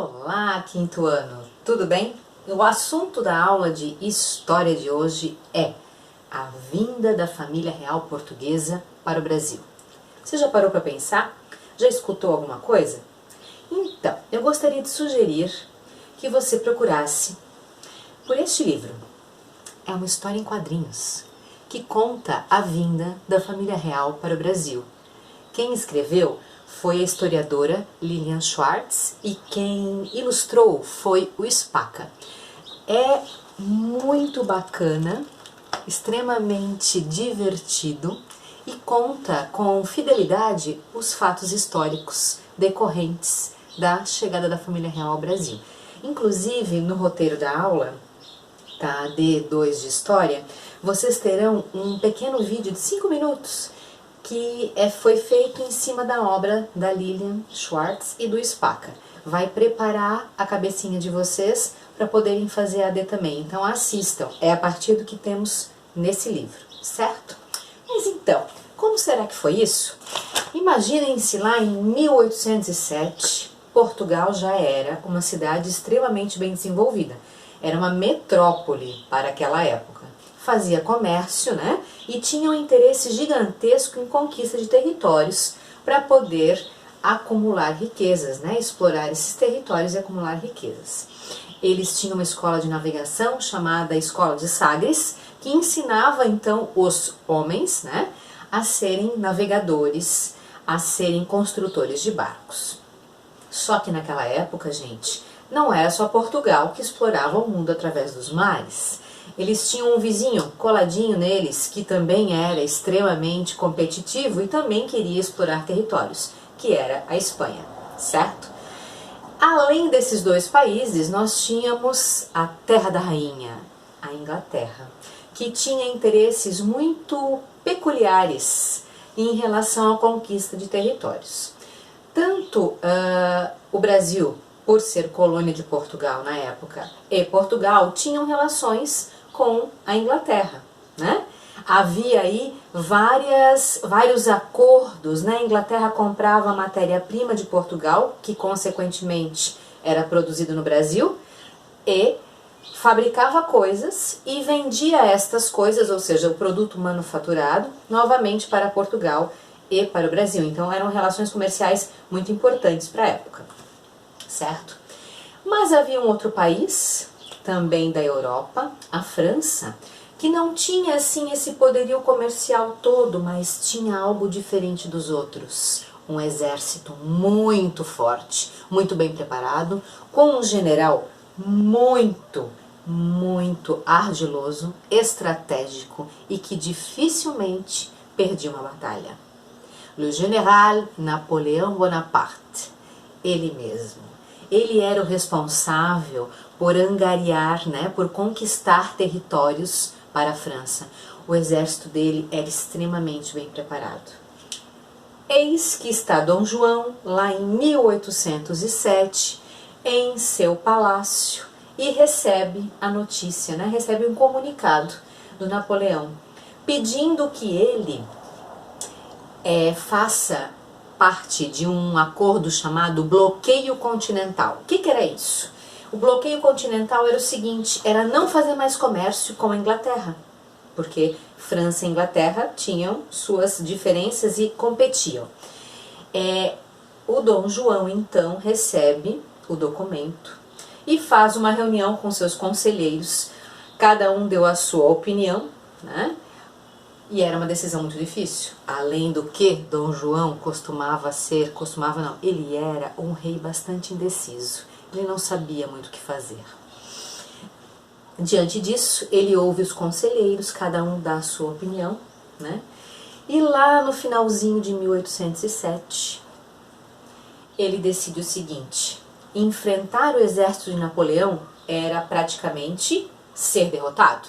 Olá, quinto ano, tudo bem? O assunto da aula de História de hoje é a vinda da família real portuguesa para o Brasil. Você já parou para pensar? Já escutou alguma coisa? Então, eu gostaria de sugerir que você procurasse por este livro. É uma história em quadrinhos que conta a vinda da família real para o Brasil. Quem escreveu foi a historiadora Lilian Schwartz e quem ilustrou foi o Spacca. É muito bacana, extremamente divertido e conta com fidelidade os fatos históricos decorrentes da chegada da família real ao Brasil. Inclusive, no roteiro da aula, da D2 de História, vocês terão um pequeno vídeo de 5 minutos que foi feito em cima da obra da Lilian Schwartz e do Spacca. Vai preparar a cabecinha de vocês para poderem fazer a AD também. Então assistam, é a partir do que temos nesse livro, certo? Mas então, como será que foi isso? Imaginem-se lá em 1807, Portugal já era uma cidade extremamente bem desenvolvida. Era uma metrópole para aquela época. Fazia comércio, né? E tinha um interesse gigantesco em conquista de territórios para poder acumular riquezas, né? Explorar esses territórios e acumular riquezas. Eles tinham uma escola de navegação chamada Escola de Sagres, que ensinava então os homens, né, a serem navegadores, a serem construtores de barcos. Só que naquela época, gente, não era só Portugal que explorava o mundo através dos mares. Eles tinham um vizinho coladinho neles que também era extremamente competitivo e também queria explorar territórios, que era a Espanha, certo? Além desses dois países, nós tínhamos a Terra da Rainha, a Inglaterra, que tinha interesses muito peculiares em relação à conquista de territórios. Tanto o Brasil, por ser colônia de Portugal na época, e Portugal tinham relações com a Inglaterra, né? Havia aí vários acordos, né? A Inglaterra comprava a matéria-prima de Portugal, que consequentemente era produzida no Brasil, e fabricava coisas e vendia estas coisas, ou seja, o produto manufaturado, novamente para Portugal e para o Brasil. Então eram relações comerciais muito importantes para a época, certo? Mas havia um outro país, também da Europa, a França, que não tinha assim esse poderio comercial todo, mas tinha algo diferente dos outros. Um exército muito forte, muito bem preparado, com um general muito ardiloso, estratégico e que dificilmente perdia uma batalha. Le Général Napoléon Bonaparte, ele mesmo. Ele era o responsável por angariar, né, por conquistar territórios para a França. O exército dele era extremamente bem preparado. Eis que está Dom João, lá em 1807, em seu palácio, e recebe a notícia, né, recebe um comunicado do Napoleão, pedindo que ele faça parte de um acordo chamado Bloqueio Continental. O que era isso? O bloqueio continental era o seguinte, era não fazer mais comércio com a Inglaterra, porque França e Inglaterra tinham suas diferenças e competiam. O Dom João, então, recebe o documento e faz uma reunião com seus conselheiros, cada um deu a sua opinião, né? E era uma decisão muito difícil, além do que Dom João ele era um rei bastante indeciso, ele não sabia muito o que fazer. Diante disso, ele ouve os conselheiros, cada um dá a sua opinião, né? E lá no finalzinho de 1807, ele decide o seguinte, enfrentar o exército de Napoleão era praticamente ser derrotado,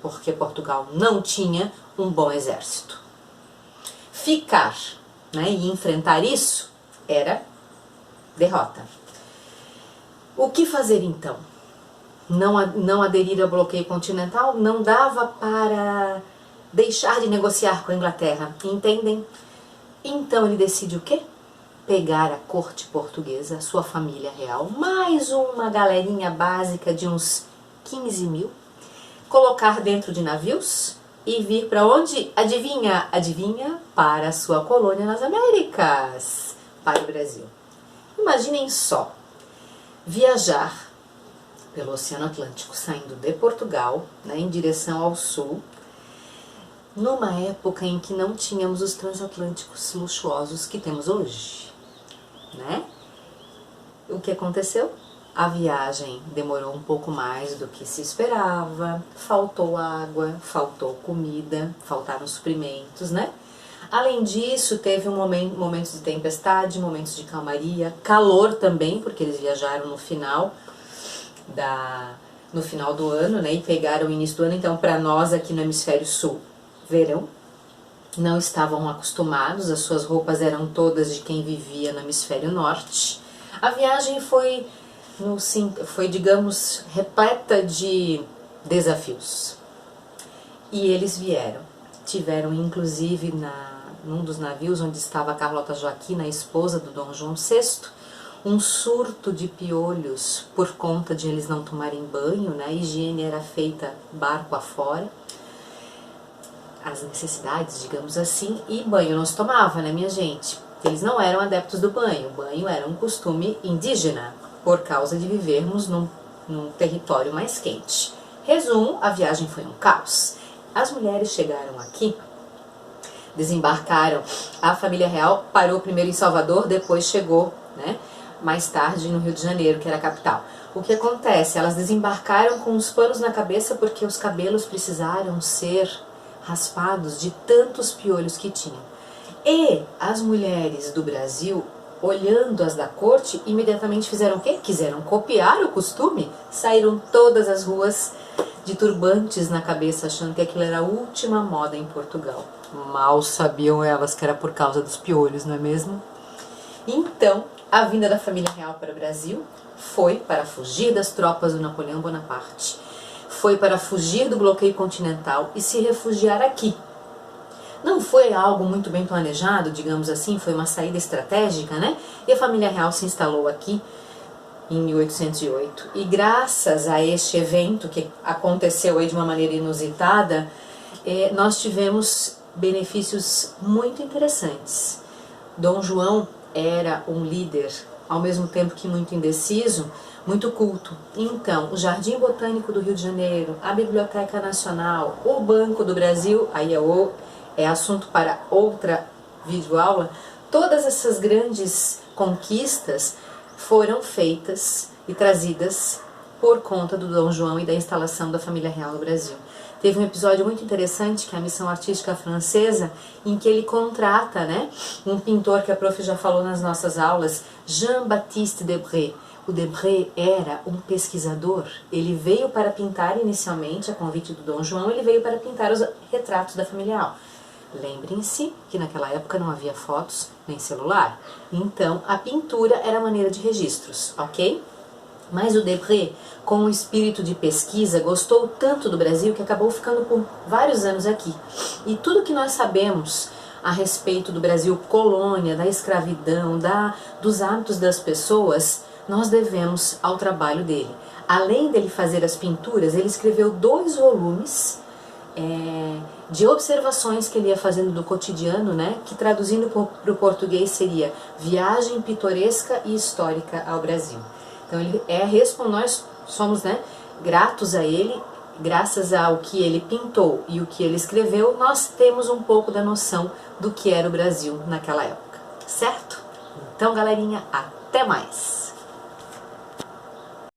porque Portugal não tinha um bom exército. Ficar, né, e enfrentar isso era derrota. O que fazer então? Não aderir ao bloqueio continental? Não dava para deixar de negociar com a Inglaterra, entendem? Então ele decide o quê? pegar a corte portuguesa, a sua família real, mais uma galerinha básica de uns 15 mil, colocar dentro de navios e vir para onde? Adivinha? Adivinha? Para a sua colônia nas Américas, para o Brasil. Imaginem só, viajar pelo Oceano Atlântico, saindo de Portugal, né, em direção ao sul, numa época em que não tínhamos os transatlânticos luxuosos que temos hoje, né? O que aconteceu? A viagem demorou um pouco mais do que se esperava, faltou água, faltou comida, faltaram suprimentos, né? Além disso, teve momentos de tempestade, momentos de calmaria, calor também, porque eles viajaram no final do ano, né? E pegaram o início do ano, então para nós aqui no hemisfério sul, verão. Não estavam acostumados, as suas roupas eram todas de quem vivia no hemisfério norte. A viagem foi, digamos, repleta de desafios. E eles vieram. Tiveram, inclusive, num dos navios onde estava a Carlota Joaquina, a esposa do Dom João VI, um surto de piolhos por conta de eles não tomarem banho, né? A higiene era feita barco afora, as necessidades, digamos assim, e banho não se tomava, né, minha gente? Eles não eram adeptos do banho, o banho era um costume indígena, por causa de vivermos num território mais quente. Resumo, a viagem foi um caos. As mulheres chegaram aqui, desembarcaram, a família real parou primeiro em Salvador, depois chegou, né, mais tarde no Rio de Janeiro, que era a capital. O que acontece? Elas desembarcaram com os panos na cabeça porque os cabelos precisaram ser raspados de tantos piolhos que tinham. E as mulheres do Brasil, olhando as da corte, imediatamente fizeram o quê? Quiseram copiar o costume, saíram todas as ruas de turbantes na cabeça, achando que aquilo era a última moda em Portugal. Mal sabiam elas que era por causa dos piolhos, não é mesmo? Então, a vinda da família real para o Brasil foi para fugir das tropas do Napoleão Bonaparte, foi para fugir do bloqueio continental e se refugiar aqui. Não foi algo muito bem planejado, digamos assim, foi uma saída estratégica, né? E a família real se instalou aqui em 1808. E graças a este evento que aconteceu aí de uma maneira inusitada, nós tivemos benefícios muito interessantes. Dom João era um líder, ao mesmo tempo que muito indeciso, muito culto. Então, o Jardim Botânico do Rio de Janeiro, a Biblioteca Nacional, o Banco do Brasil, aí é assunto para outra videoaula, todas essas grandes conquistas foram feitas e trazidas por conta do Dom João e da instalação da família real no Brasil. Teve um episódio muito interessante, que é a Missão Artística Francesa, em que ele contrata, né, um pintor que a prof já falou nas nossas aulas, Jean-Baptiste Debré. O Debré era um pesquisador, ele veio para pintar inicialmente, a convite do Dom João, ele veio para pintar os retratos da família real. Lembrem-se que naquela época não havia fotos nem celular, então a pintura era a maneira de registros, ok? Mas o Debré, com o espírito de pesquisa, gostou tanto do Brasil que acabou ficando por vários anos aqui. E tudo que nós sabemos a respeito do Brasil colônia, da escravidão, dos hábitos das pessoas, nós devemos ao trabalho dele. Além dele fazer as pinturas, ele escreveu 2 volumes de observações que ele ia fazendo do cotidiano, né, que traduzindo para o português seria Viagem Pitoresca e Histórica ao Brasil. Então nós somos, né, gratos a ele, graças ao que ele pintou e o que ele escreveu, nós temos um pouco da noção do que era o Brasil naquela época, certo? Então, galerinha, até mais!